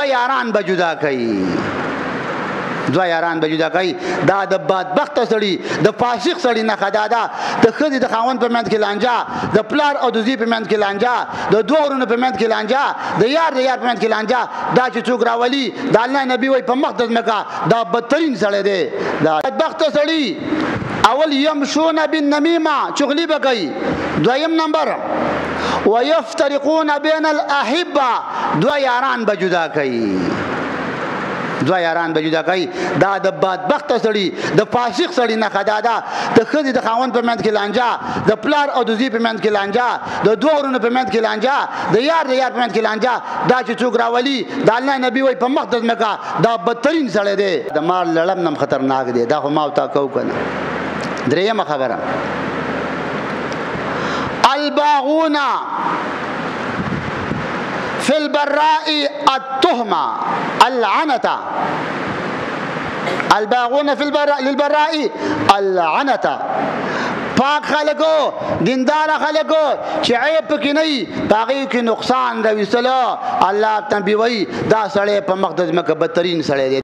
یاران به جدا کوي دوه یاران به جدا کوي دا د بدبخته سړي د فاسق سړي نه خدا ده د ښځې د خاوند په منځ کې لانجه د پلار او د زوی په منځ کې لانجه د دوه ورونو په منځ کې لانجه د یار په منځ کې لانجه دا چې څوک راولي د الله نبي وایي په مخ د ځمکه دا بدترین سړی دی دا بدبخته سړي اول یمشون بالنمیمه چغلي به کوي دویم نمبر ويفترقون بين الاحبه دوه یاران به جدا کوي دوه یاران به جدا کوي دا د بدبخته سړي د فاسق سړي نه خدا ده د ښځې د خاوند په منځ کې لانجه د پلار او د زوی په منځ کې لانجه د دوه ورونو په منځ کې لانجه د یار په منځ کې لانجه دا چې څوک راولي د الله نبي وایي په مخ د ځمکه دا بدترین سړی دی د مال لړم نم خطرناک دی دا خو ما او تا کوو که نه درېیمه خبره الباغون فی البراء التهمه العنته الباغون فی البراء للبراء العنته پاک خلقو دیندار خلقو چې عیب پکې نه وي په هغې کې نقصان راویستله الله تنبیه وایي دا سړی په مخ د ځمکه بدترین سړی دی